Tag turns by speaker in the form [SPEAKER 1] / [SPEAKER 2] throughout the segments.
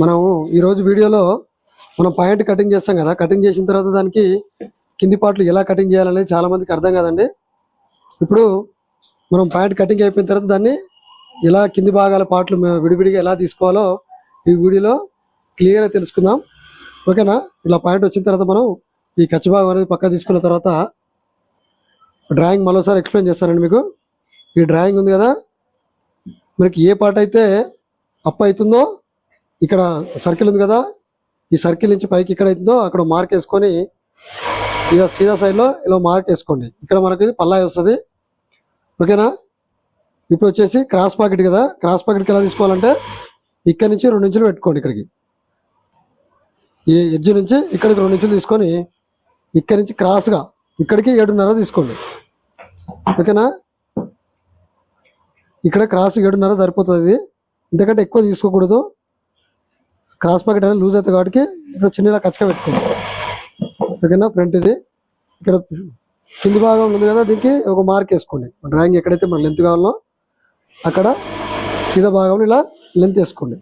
[SPEAKER 1] మనం ఈరోజు వీడియోలో మనం పాయింట్ కటింగ్ చేస్తాం కదా. కటింగ్ చేసిన తర్వాత దానికి కింది పార్ట్లు ఎలా కటింగ్ చేయాలనేది చాలా మందికి అర్థం కాదండి. ఇప్పుడు మనం పాయింట్ కటింగ్ అయిపోయిన తర్వాత దాన్ని ఎలా కింది భాగాల పార్ట్లు విడివిడిగా ఎలా తీసుకోవాలో ఈ వీడియోలో క్లియర్గా తెలుసుకుందాం. ఓకేనా? ఇలా పాయింట్ వచ్చిన తర్వాత మనం ఈ కచ్చి భాగం అనేది పక్క తీసుకున్న తర్వాత డ్రాయింగ్ మరోసారి ఎక్స్ప్లెయిన్ చేస్తానండి మీకు. ఈ డ్రాయింగ్ ఉంది కదా, మనకి ఏ పార్ట్ అయితే అప్ అవుతుందో ఇక్కడ సర్కిల్ ఉంది కదా, ఈ సర్కిల్ నుంచి పైకి ఇక్కడ అవుతుందో అక్కడ మార్క్ వేసుకొని ఇలా సీదా సైడ్లో ఇలా మార్క్ వేసుకోండి. ఇక్కడ మనకి ఇది పల్లాయి వస్తుంది. ఓకేనా? ఇప్పుడు వచ్చేసి క్రాస్ పాకెట్ కదా, క్రాస్ పాకెట్కి ఎలా తీసుకోవాలంటే ఇక్కడ నుంచి 2 ఇంచులు పెట్టుకోండి. ఇక్కడికి ఈ ఎడ్జ్ నుంచి ఇక్కడికి 2 ఇంచులు తీసుకొని ఇక్కడ నుంచి క్రాస్గా ఇక్కడికి 7.5 తీసుకోండి. ఓకేనా? ఇక్కడ క్రాస్ 7.5 సరిపోతుంది. ఇంతకంటే ఎక్కువ తీసుకోకూడదు. క్రాస్ పాకెట్ అనేది లూజ్ అవుతుంది కాబట్టి ఇక్కడ చిన్నగా కచ్చగా పెట్టుకోండి. ఓకేనా? ఫ్రంట్ ఇది ఇక్కడ కింది భాగం ఉంది కదా, దీనికి ఒక మార్క్ వేసుకోండి. డ్రాయింగ్ ఎక్కడైతే మన లెంత్ కావాలో అక్కడ సీదా భాగంలో ఇలా లెంత్ వేసుకోండి.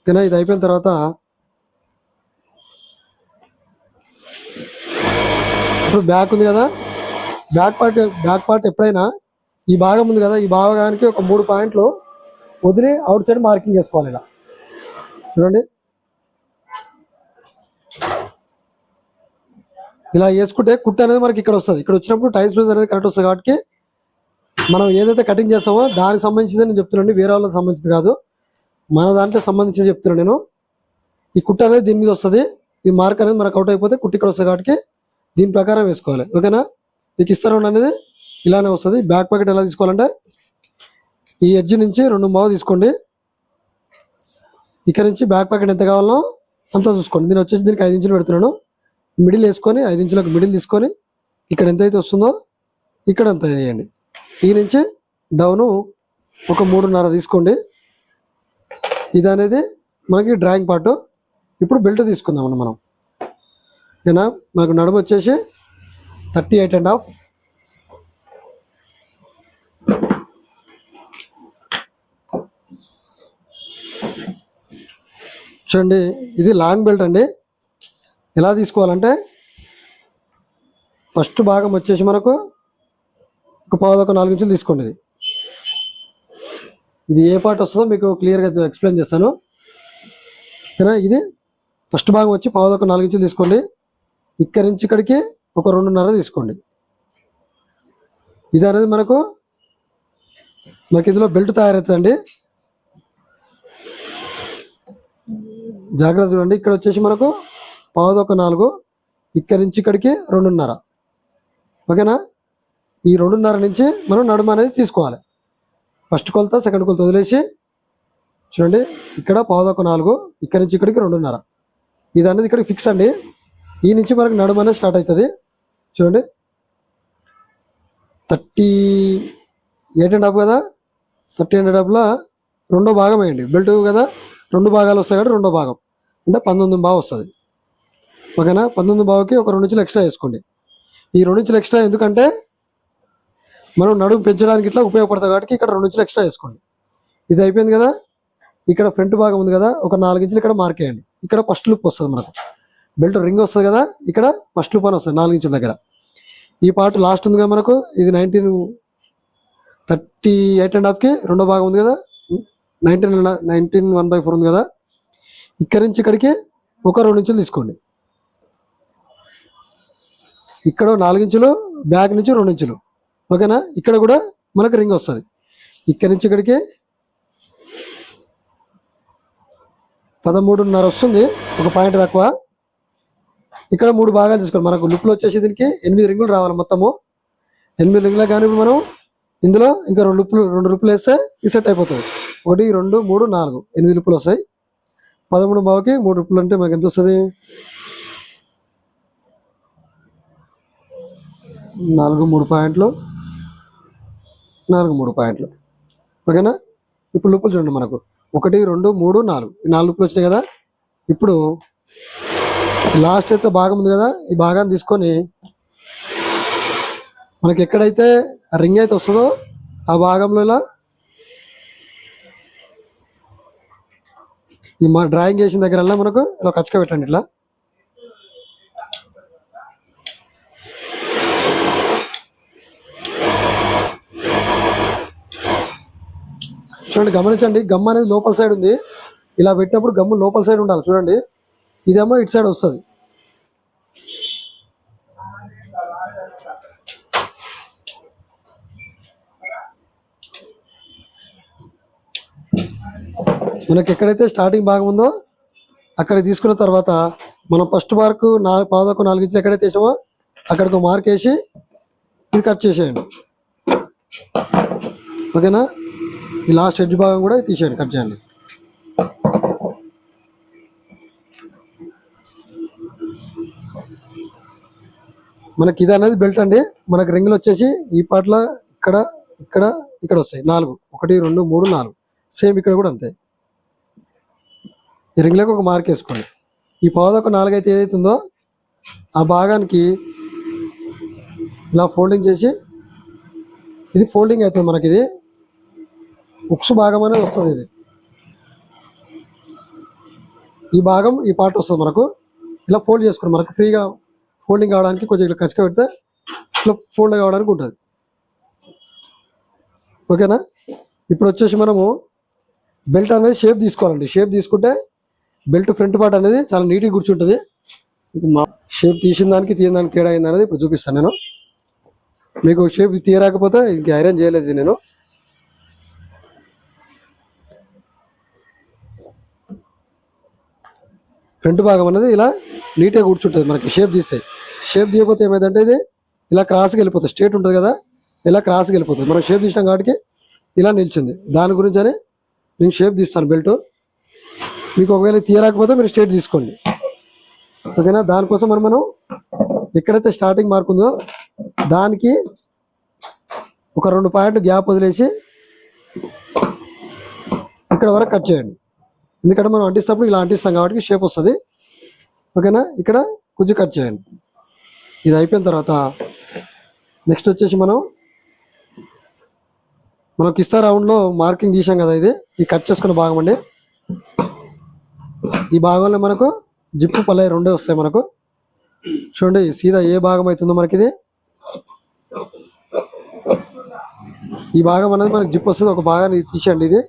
[SPEAKER 1] ఓకేనా? ఇది అయిపోయిన తర్వాత ఇప్పుడు బ్యాక్ ఉంది కదా, బ్యాక్ పార్ట్ ఎప్పుడైనా ఈ భాగం ఉంది కదా, ఈ భాగానికి ఒక 3 పాయింట్లు వదిలి అవుట్ సైడ్ మార్కింగ్ చేసుకోవాలి. ఇలా చూడండి, ఇలా వేసుకుంటే కుట్టు అనేది మనకి ఇక్కడ వస్తుంది. ఇక్కడ వచ్చినప్పుడు టైస్ ప్లేస్ అనేది కరెక్ట్ వస్తుంది. కాబట్టి మనం ఏదైతే కటింగ్ చేస్తామో దానికి సంబంధించింది నేను చెప్తున్నాను, వేరే వాళ్ళకి సంబంధించింది కాదు, మన దాంట్లో సంబంధించి చెప్తున్నాను నేను. ఈ కుట్టు అనేది దీని మీద వస్తుంది. ఈ మార్క్ అనేది మనకు అవుట్ అయిపోతే కుట్టు ఇక్కడ వస్తుంది కాబట్టి దీని ప్రకారం వేసుకోవాలి. ఓకేనా? ఈ కిస్తరం అనేది ఇలానే వస్తుంది. బ్యాక్ పాకెట్ ఎలా తీసుకోవాలంటే ఈ ఎడ్జ్ నుంచి 2 పావు తీసుకోండి. ఇక్కడ నుంచి బ్యాక్ పాకెట్ ఎంత కావాలో అంత చూసుకోండి. దీని వచ్చేసి దీనికి 5 ఇంచులు పెడుతున్నాను. మిడిల్ వేసుకొని 5 ఇంచులకు మిడిల్ తీసుకొని ఇక్కడ ఎంత అయితే వస్తుందో ఇక్కడ అంత వేయండి. ఈ నుంచి డౌను ఒక 3.5 తీసుకోండి. ఇది అనేది మనకి డ్రాయింగ్ పార్ట్. ఇప్పుడు బెల్ట్ తీసుకుందాం మనం. ఓకేనా? మనకు నడుము వచ్చేసి 38.5. చూడండి, ఇది లాంగ్ బెల్ట్ అండి. ఎలా తీసుకోవాలంటే ఫస్ట్ భాగం వచ్చేసి మనకు ఒక 4 ఇంచులు తీసుకోండి. ఇది ఏ పార్ట్ వస్తుందో మీకు క్లియర్గా ఎక్స్ప్లెయిన్ చేస్తాను. ఓకేనా? ఇది ఫస్ట్ భాగం వచ్చి 4 ఇంచులు తీసుకోండి. ఇక్కడి నుంచి ఇక్కడికి ఒక 2.5 తీసుకోండి. ఇది అనేది మనకు ఇందులో బెల్ట్ తయారవుతుందండి. జాగ్రత్త చూడండి. ఇక్కడ వచ్చేసి మనకు 4.5, ఇక్కడి నుంచి ఇక్కడికి 2.5. ఓకేనా? ఈ 2.5 నుంచి మనం నడుము అనేది తీసుకోవాలి. ఫస్ట్ కొలత సెకండ్ కొలత వదిలేసి చూడండి, ఇక్కడ 4.5, ఇక్కడి నుంచి ఇక్కడికి 2.5. ఇది అనేది ఇక్కడికి ఫిక్స్ అండి. ఈ నుంచి మనకు నడుము అనేది స్టార్ట్ అవుతుంది. చూడండి, 38.5 కదా, 38.5లో 2వ భాగం వేయండి. బెల్ట్ కదా 2 భాగాలు వస్తాయి కాబట్టి 2వ భాగం అంటే 19 పావు వస్తుంది. ఓకేనా? 19 పావుకి ఒక 2 ఇంచులు ఎక్స్ట్రా వేసుకోండి. ఈ 2 ఇంచులు ఎక్స్ట్రా ఎందుకంటే మనం నడుము పెంచడానికి ఇట్లా ఉపయోగపడుతుంది కాబట్టి ఇక్కడ 2 ఇంచులు ఎక్స్ట్రా వేసుకోండి. ఇది అయిపోయింది కదా, ఇక్కడ ఫ్రంట్ భాగం ఉంది కదా, ఒక 4 ఇంచులు ఇక్కడ మార్క్ వేయండి. ఇక్కడ ఫస్ట్ లుక్ వస్తుంది. మనకు బెల్ట్ రింగ్ వస్తుంది కదా, ఇక్కడ ఫస్ట్ లుక్ అని వస్తుంది 4 ఇంచుల దగ్గర. ఈ పార్ట్ లాస్ట్ ఉంది కదా మనకు, ఇది 38.5కి 2వ భాగం ఉంది కదా, 19 1/4 ఉంది కదా, ఇక్కడి నుంచి ఇక్కడికి ఒక 2 ఇంచులు తీసుకోండి. ఇక్కడ 4 ఇంచులు, బ్యాక్ నుంచి 2 ఇంచులు. ఓకేనా? ఇక్కడ కూడా మనకు రింగ్ వస్తుంది. ఇక్కడి నుంచి ఇక్కడికి 13.5 వస్తుంది, ఒక పాయింట్ తక్కువ. ఇక్కడ 3 భాగాలు తీసుకోండి. మనకు లుక్లో వచ్చేసి దీనికి 8 రింగులు రావాలి. మొత్తము 8 రింగులు. కానీ మనం ఇందులో ఇంకా 2 లుప్పులు వేస్తే ఈ సెట్ అయిపోతుంది. 1 2 3 4 8 లుప్పులు వస్తాయి. 13 పావుకి 3 లుప్పులు అంటే మనకి ఎంత వస్తుంది? 4 3 పాయింట్లు, 4 3 పాయింట్లు. ఓకేనా? ఇప్పుడు లుప్పులు చూడండి, మనకు 1 2 3 4 4 లుప్పులు వచ్చినాయి కదా. ఇప్పుడు లాస్ట్ అయితే భాగం ఉంది కదా, ఈ భాగాన్ని తీసుకొని మనకి ఎక్కడైతే రింగ్ అయితే వస్తుందో ఆ భాగంలో ఇలా ఈ మా డ్రాయింగ్ చేసిన దగ్గర మనకు ఇలా కచ్చక పెట్టండి. ఇట్లా చూడండి, గమనించండి. గమ్ అనేది లోపల సైడ్ ఉంది. ఇలా పెట్టినప్పుడు గమ్ము లోపల సైడ్ ఉండాలి. చూడండి, ఇదేమో ఇటు సైడ్ వస్తుంది. మనకి ఎక్కడైతే స్టార్టింగ్ భాగం ఉందో అక్కడ తీసుకున్న తర్వాత మనం ఫస్ట్ మార్కు 4 ఇంచులు ఎక్కడైతే వేసామో అక్కడికి మార్క్ వేసి ఇది కట్ చేసేయండి. ఓకేనా? ఈ లాస్ట్ ఎడ్జ్ భాగం కూడా తీసేయండి, కట్ చేయండి. మనకి ఇది అనేది బెల్ట్ అండి. మనకి రింగులు వచ్చేసి ఈ పాటలో ఇక్కడ ఇక్కడ ఇక్కడ వస్తాయి 4. 1 2 3 4. సేమ్ ఇక్కడ కూడా అంతే. ఈ రింగ్లకు ఒక మార్క్ వేసుకోండి. ఈ పావుదొక 4 అయితే ఏదైతే ఉందో ఆ భాగానికి ఇలా ఫోల్డింగ్ చేసి, ఇది ఫోల్డింగ్ అవుతుంది. మనకి ఇది ఉక్స్ భాగం అనేది వస్తుంది. ఇది ఈ భాగం ఈ పార్ట్ వస్తుంది. మనకు ఇలా ఫోల్డ్ చేసుకోండి. మనకు ఫ్రీగా ఫోల్డింగ్ కావడానికి కొంచెం ఇట్లా కచ్చక పెడితే ఇట్లా ఫోల్డ్ కావడానికి ఉంటుంది. ఓకేనా? ఇప్పుడు వచ్చేసి మనము బెల్ట్ అనేది షేప్ తీసుకోవాలండి. షేప్ తీసుకుంటే బెల్ట్ ఫ్రంట్ పార్ట్ అనేది చాలా నీట్గా కూర్చుంటుంది. మా షేప్ తీసిన దానికి తీయని దానికి తేడా అయింది అనేది ఇప్పుడు చూపిస్తాను నేను. మీకు షేప్ తీయరాకపోతే ఇంక ఐరన్ చేయలేదు నేను. ఫ్రంట్ భాగం అనేది ఇలా నీట్గా కూర్చుంటుంది. మనకి షేప్ తీస్తాయి. షేప్ తీయకపోతే ఏమైందంటే ఇది ఇలా క్రాస్కి వెళ్ళిపోతుంది. స్ట్రేట్ ఉంటుంది కదా, ఇలా క్రాస్కి వెళ్ళిపోతుంది. మనం షేప్ తీసినాం కాబట్టి ఇలా నిలిచింది. దాని గురించి అని నేను షేప్ తీస్తాను బెల్ట్. మీకు ఒకవేళ తీయరాకపోతే మీరు స్ట్రేట్ తీసుకోండి. ఓకేనా? దానికోసం మనం ఎక్కడైతే స్టార్టింగ్ మార్క్ ఉందో దానికి ఒక 2 పాయింట్లు గ్యాప్ వదిలేసి ఇక్కడ వరకు కట్ చేయండి. ఎందుకంటే మనం అంటిస్తప్పుడు ఇలా అంటిస్తాం కాబట్టి షేప్ వస్తుంది. ఓకేనా? ఇక్కడ కొంచెం కట్ చేయండి. ఇది అయిపోయిన తర్వాత నెక్స్ట్ వచ్చేసి మనం కిస్తా రౌండ్లో మార్కింగ్ తీసాం కదా, ఇది కట్ చేసుకున్న భాగం అండి. ఈ భాగంలో మనకు జిప్పు పల్లె 2 వస్తాయి. మనకు చూడండి, సీదా ఏ భాగం అవుతుందో మనకి ఇది ఈ భాగం అనేది మనకు జిప్ వస్తుంది. ఒక భాగాన్ని తీసేయండి. ఇది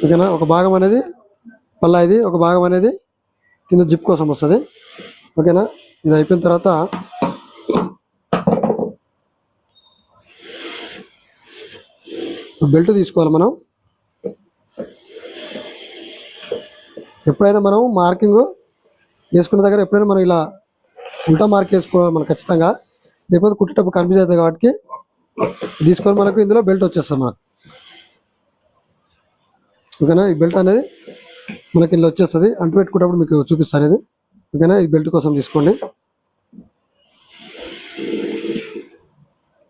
[SPEAKER 1] ఓకేనా? ఒక భాగం అనేది పల్లా, ఇది ఒక భాగం అనేది కింద జిప్ కోసం వస్తుంది. ఓకేనా? ఇది అయిపోయిన తర్వాత బెల్ట్ తీసుకోవాలి. మనం ఎప్పుడైనా మనం మార్కింగ్ వేసుకున్న దగ్గర ఎప్పుడైనా మనం ఇలా ఉల్టా మార్క్ వేసుకోవాలి మనం ఖచ్చితంగా. లేకపోతే కుట్టేటప్పుడు కన్ఫ్యూజ్ అవుతుంది కాబట్టి తీసుకొని మనకు ఇందులో బెల్ట్ వచ్చేస్తుంది మనకు. ఓకేనా? ఈ బెల్ట్ అనేది మనకి ఇందులో వచ్చేస్తుంది. అంటు పెట్టుకునేటప్పుడు మీకు చూపిస్తాను ఇది. ఓకేనా? ఈ బెల్ట్ కోసం తీసుకోండి.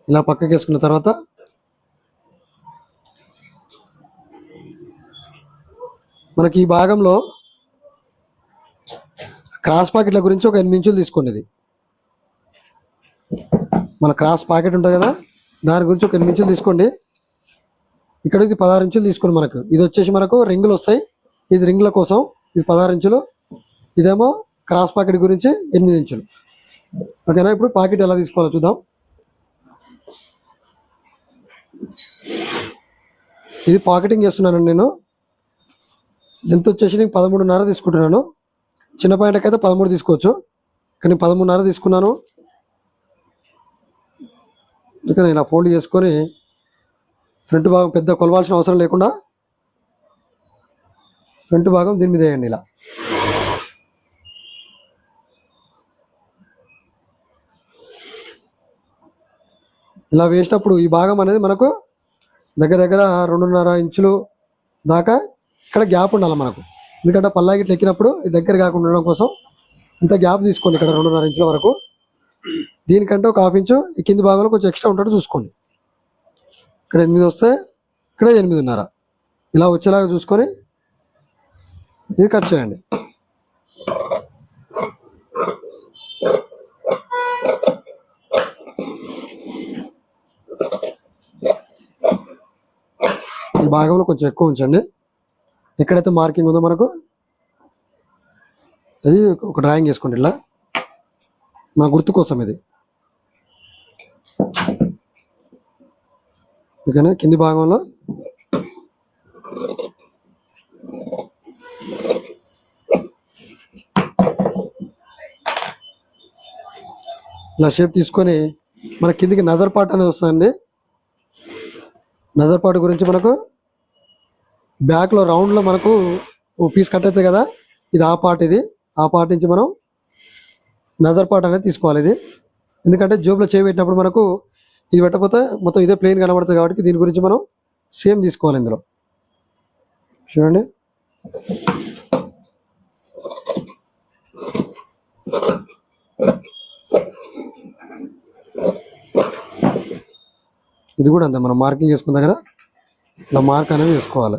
[SPEAKER 1] ఇలా పక్కకి వేసుకున్న తర్వాత మనకి ఈ భాగంలో క్రాస్ పాకెట్ల గురించి ఒక 8 ఇంచులు తీసుకోండి. ఇది మన క్రాస్ పాకెట్ ఉంటుంది కదా, దాని గురించి ఒక 8 ఇంచులు తీసుకోండి. ఇక్కడ ఇది 16 ఇంచులు తీసుకోండి. మనకు ఇది వచ్చేసి మనకు రింగులు వస్తాయి. ఇది రింగుల కోసం ఇది 16 ఇంచులు. ఇదేమో క్రాస్ పాకెట్ గురించి 8 ఇంచులు. ఓకేనా? ఇప్పుడు పాకెట్ ఎలా తీసుకోవాలో చూద్దాం. ఇది పాకెటింగ్ చేస్తున్నానండి నేను. ఎంత వచ్చేసి నేను 13.5 తీసుకుంటున్నాను. చిన్న పాయింట్కి అయితే 13 తీసుకోవచ్చు, కానీ 13.5 తీసుకున్నాను. అందుకని ఇలా ఫోల్డ్ చేసుకొని ఫ్రంట్ భాగం పెద్ద కొలవాల్సిన అవసరం లేకుండా ఫ్రంట్ భాగం దీని మీద వేయండి. ఇలా ఇలా వేసినప్పుడు ఈ భాగం అనేది మనకు దగ్గర 2.5 ఇంచులు దాకా ఇక్కడ గ్యాప్ ఉండాలి మనకు. ఎందుకంటే పల్లాకి ఇట్లా ఎక్కినప్పుడు ఇది దగ్గర కాకుండా ఉండడం కోసం ఇంత గ్యాప్ తీసుకోండి. ఇక్కడ 2.5 ఇంచుల వరకు. దీనికంటే ఒక 1/2 ఇంచు ఈ కింది భాగంలో కొంచెం ఎక్స్ట్రా ఉంటాడు చూసుకోండి. ఇక్కడ 8 వస్తే ఇక్కడ 8.5 ఇలా వచ్చేలాగా చూసుకొని ఇది కట్ చేయండి. ఈ భాగంలో కొంచెం ఎక్కువ ఉంచండి. ఎక్కడైతే మార్కింగ్ ఉందో మనకు అది ఒక డ్రాయింగ్ చేసుకోండి ఇలా, మన గుర్తు కోసం ఇది. ఓకేనా. కింది భాగంలో ఇలా షేప్ తీసుకొని మన కిందికి నజర్ పార్ట్ అనేది వస్తుందండి. నజర్ పార్ట్ గురించి మనకు బ్యాక్లో రౌండ్లో మనకు పీస్ కట్ అవుతుంది కదా, ఇది ఆ పార్ట్. ఇది ఆ పార్ట్ నుంచి మనం నజర్ పార్ట్ అనేది తీసుకోవాలి. ఇది ఎందుకంటే జోబులో చేయి పెట్టినప్పుడు మనకు ఇది పెట్టకపోతే మొత్తం ఇదే ప్లెయిన్ కనబడుతుంది కాబట్టి దీని గురించి మనం సేమ్ తీసుకోవాలి ఇందులో. చూడండి, ఇది కూడా అంతే. మనం మార్కింగ్ చేసుకున్న దగ్గర ఇలా మార్క్ అనేది వేసుకోవాలి.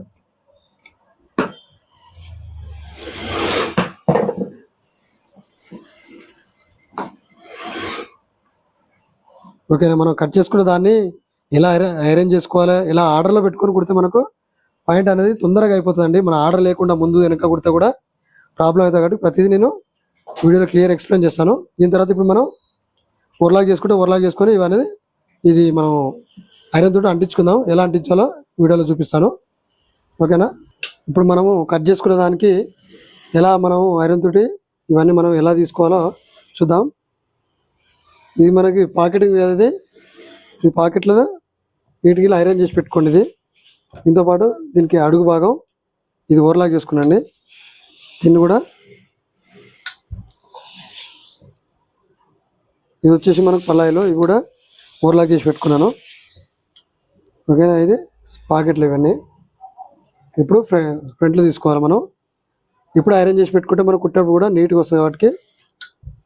[SPEAKER 1] ఓకేనా. మనం కట్ చేసుకున్న దాన్ని ఎలా అరేంజ్ చేసుకోవాలి, ఇలా ఆర్డర్లో పెట్టుకొని కుడితే మనకు పాయింట్ అనేది తొందరగా అయిపోతుందండి. మన ఆర్డర్ లేకుండా ముందు వెనక కుడితే కూడా ప్రాబ్లం అవుతుంది కాబట్టి ప్రతిదీ నేను వీడియోలో క్లియర్ ఎక్స్ప్లెయిన్ చేస్తాను. దీని తర్వాత ఇప్పుడు మనం ఓవర్లాక్ చేసుకొని ఇవన్నీ ఇది మనం ఐరన్ తోటి అంటించుకుందాం. ఎలా అంటించాలో వీడియోలో చూపిస్తాను. ఓకేనా. ఇప్పుడు మనము కట్ చేసుకునే దానికి ఎలా మనం ఐరన్ తోటి ఇవన్నీ మనం ఎలా తీసుకోవాలో చూద్దాం. ఇది మనకి పాకెటింగ్ అనేది, ఈ పాకెట్లో నీట్గా ఇలా ఐరన్ చేసి పెట్టుకోండి. ఇది దీంతో పాటు దీనికి అడుగు భాగం ఇది ఓవర్లాక్ చేసుకున్నాండి. దీన్ని కూడా ఇది వచ్చేసి మనకు పల్లాయిలో ఇవి కూడా ఓవర్లాక్ చేసి పెట్టుకున్నాను. ఓకేనా. ఇది పాకెట్లు ఇవన్నీ ఇప్పుడు ఫ్రంట్లో తీసుకోవాలి మనం. ఇప్పుడు ఐరన్ చేసి పెట్టుకుంటే మనం కుట్టేప్పుడు కూడా నీట్గా వస్తుంది కాబట్టి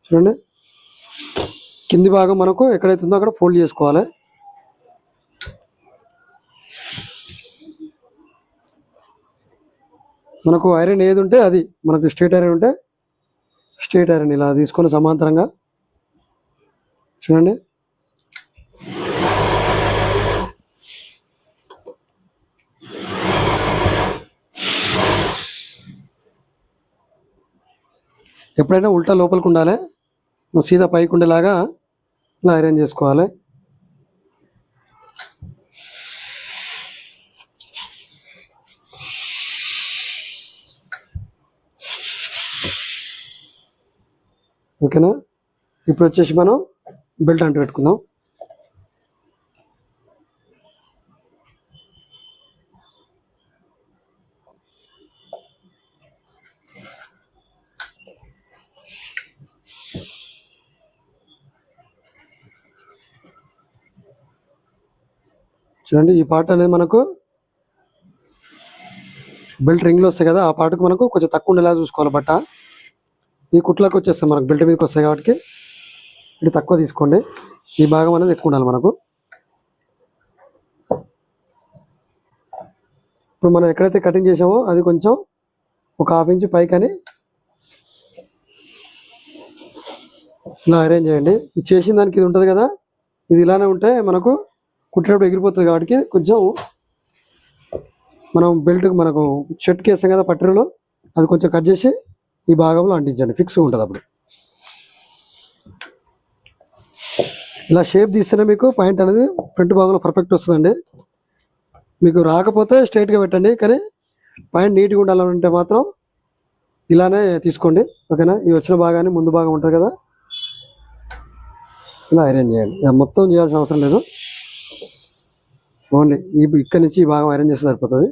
[SPEAKER 1] చూడండి, కింది భాగం మనకు ఎక్కడైతే ఉందో అక్కడ ఫోల్డ్ చేసుకోవాలి. మనకు ఐరన్ ఏది ఉంటే అది, మనకు స్ట్రైట్ ఐరన్ ఉంటే స్ట్రైట్ ఐరన్ ఇలా తీసుకొని సమాంతరంగా చూడండి. ఎప్పుడైనా ఉల్టా లోపలికి ఉండాలి, నువ్వు సీదా పైకి ఉండేలాగా ఇలా ఐరన్ చేసుకోవాలి. ఓకేనా. ఇప్పుడు వచ్చేసి మనం బెల్ట్ అంటు పెట్టుకుందాం. చూడండి, ఈ పార్ట్ అనేది మనకు బెల్ట్ రింగ్లో వస్తాయి కదా, ఆ పార్ట్కి మనకు కొంచెం తక్కువ ఉండేలా చూసుకోవాలి. బట్ట ఈ కుట్లకు వచ్చేస్తాయి మనకు బెల్ట్ మీదకి వస్తాయి కాబట్టి ఇది తక్కువ తీసుకోండి. ఈ భాగం అనేది ఎక్కువ ఉండాలి మనకు. ఇప్పుడు మనం ఎక్కడైతే కటింగ్ చేసామో అది కొంచెం ఒక 1/2 ఇంచ్ పైకని ఇలా అరేంజ్ చేయండి. ఇది చేసిన దానికి ఇది ఉంటుంది కదా, ఇది ఇలానే ఉంటే మనకు కుట్టేటప్పుడు ఎగిరిపోతుంది కాబట్టి కొంచెం మనం బెల్ట్కి మనకు షర్ట్కి వేస్తాం కదా పట్టీలో, అది కొంచెం కట్ చేసి ఈ భాగంలో అంటించండి, ఫిక్స్గా ఉంటుంది. అప్పుడు ఇలా షేప్ తీస్తేనే మీకు పాయింట్ అనేది ఫ్రంట్ భాగంలో పర్ఫెక్ట్ వస్తుందండి. మీకు రాకపోతే స్ట్రైట్గా పెట్టండి, కానీ పాయింట్ నీట్గా ఉండాలంటే మాత్రం ఇలానే తీసుకోండి. ఓకేనా. ఈ వచ్చిన భాగాన్ని ముందు భాగం ఉంటుంది కదా, ఇలా ఐరన్ చేయండి. మొత్తం చేయాల్సిన అవసరం లేదు, ఓన్లీ ఇక్కడి నుంచి ఈ భాగం ఐరన్ చేస్తే సరిపోతుంది.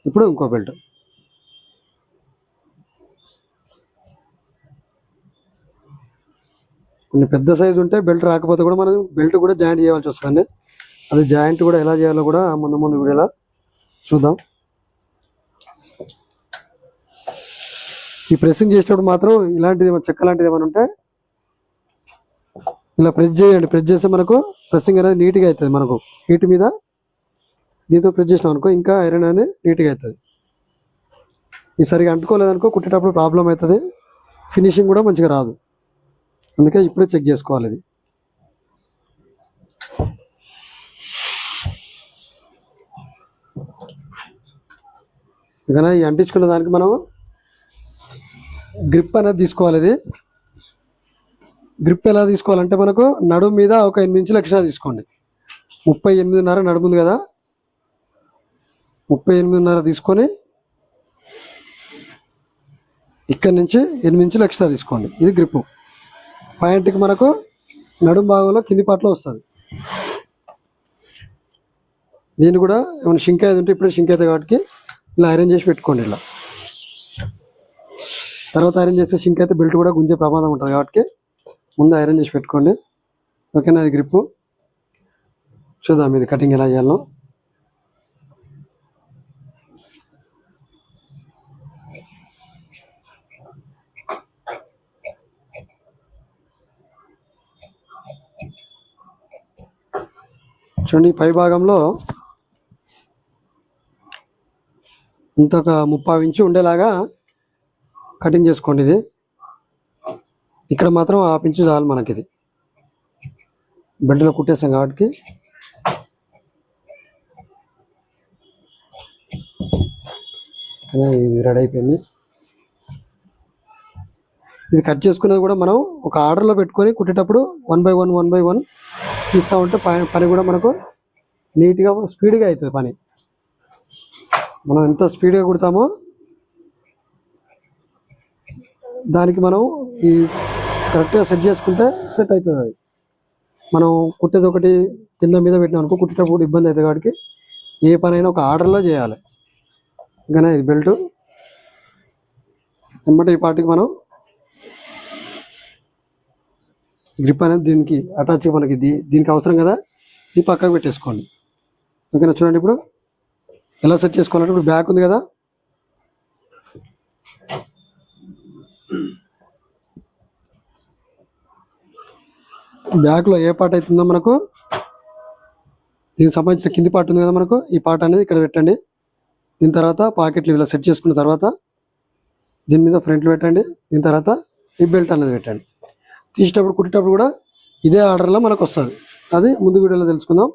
[SPEAKER 1] ఇప్పుడు ఇంకో బెల్ట్. కొన్ని పెద్ద సైజు ఉంటే బెల్ట్ రాకపోతే కూడా మనం బెల్ట్ కూడా జాయింట్ చేయాల్సి వస్తుందండి. అది జాయింట్ కూడా ఎలా చేయాలో కూడా ముందు వీడియోలో చూద్దాం. ఈ ప్రెస్సింగ్ చేసేటప్పుడు మాత్రం ఇలాంటిది చెక్క లాంటిది ఏమైనా ఉంటే ఇలా ప్రెస్ చేయండి. ప్రెస్ చేస్తే మనకు ప్రెస్సింగ్ అనేది నీట్గా అవుతుంది. మనకు హీట్ మీద దీంతో ప్రెస్ చేసినాం అనుకో ఇంకా ఐరన్ అనేది నీట్గా అవుతుంది. ఈ సరిగా అంటుకోలేదనుకో కుట్టేటప్పుడు ప్రాబ్లం అవుతుంది, ఫినిషింగ్ కూడా మంచిగా రాదు. అందుకే ఇప్పుడే చెక్ చేసుకోవాలి. ఇది ఇంకా ఈ అంటించుకున్న దానికి మనం గ్రిప్ అనేది తీసుకోవాలి. ఇది గ్రిప్ ఎలా తీసుకోవాలంటే మనకు నడుము మీద ఒక 8 ఇంచులు ఎక్స్ట్రా తీసుకోండి. 38.5 నడుము ఉంది కదా, 38.5 తీసుకొని ఇక్కడ నుంచి 8 ఇంచులు ఎక్స్ట్రా తీసుకోండి. ఇది గ్రిప్పు. పాయింట్కి మనకు నడుము భాగంలో కింది పాటలో వస్తుంది. దీన్ని కూడా ఏమైనా షింక్ అయితే ఉంటే ఇప్పుడే షింక్ అయితే కాబట్టి ఇలా ఐరన్ చేసి పెట్టుకోండి. ఇలా తర్వాత ఐరన్ చేస్తే షింక్ అయితే బెల్ట్ కూడా గుంజే ప్రమాదం ఉంటుంది కాబట్టి ముందు ఐరన్ చేసి పెట్టుకోండి. ఓకేనా? అది గ్రిప్పు. చూద్దాం ఇది కటింగ్ ఎలా చేయాలో. చూడండి, పై భాగంలో ఇంత ఒక 30 ఇంచు ఉండేలాగా కటింగ్ చేసుకోండి. ఇది ఇక్కడ మాత్రం 1/2 ఇంచు చాలు మనకి. ఇది బెల్ట్లో కుట్టేస్తాం కాబట్టి ఇది రెడీ అయిపోయింది. ఇది కట్ చేసుకునేది కూడా మనం ఒక ఆర్డర్లో పెట్టుకొని కుట్టేటప్పుడు 1 by 1 తీస్తూ ఉంటే పని కూడా మనకు నీట్గా స్పీడ్గా అవుతుంది. పని మనం ఎంత స్పీడ్గా కుడతామో దానికి మనం ఈ కరెక్ట్గా సెట్ చేసుకుంటే సెట్ అవుతుంది. అది మనం కుట్టేది ఒకటి కింద మీద పెట్టినాం అనుకో కుట్టేటప్పుడు ఇబ్బంది అవుతుంది కాబట్టి ఏ పనైనా ఒక ఆర్డర్లో చేయాలి. ఇంకా ఇది బెల్ట్ వెంబడి ఈ పార్టీకి మనం గ్రిప్ అనేది దీనికి అటాచ్ మనకి దీనికి అవసరం కదా, ఇది పక్కకు పెట్టేసుకోండి. ఓకేనా? చూడండి ఇప్పుడు ఎలా సెట్ చేసుకోవాలంటే ఇప్పుడు బ్యాక్ ఉంది కదా, బ్యాక్లో ఏ పార్ట్ అవుతుందో మనకు దీనికి సంబంధించిన కింది పార్ట్ ఉంది కదా మనకు, ఈ పార్ట్ అనేది ఇక్కడ పెట్టండి. దీని తర్వాత పాకెట్లు ఇలా సెట్ చేసుకున్న తర్వాత దీని మీద ఫ్రంట్లు పెట్టండి. దీని తర్వాత ఈ బెల్ట్ అనేది పెట్టండి. తీసేటప్పుడు కుట్టేటప్పుడు కూడా ఇదే ఆర్డర్లో మనకు వస్తుంది. అది ముందు వీడియోలో తెలుసుకుందాం.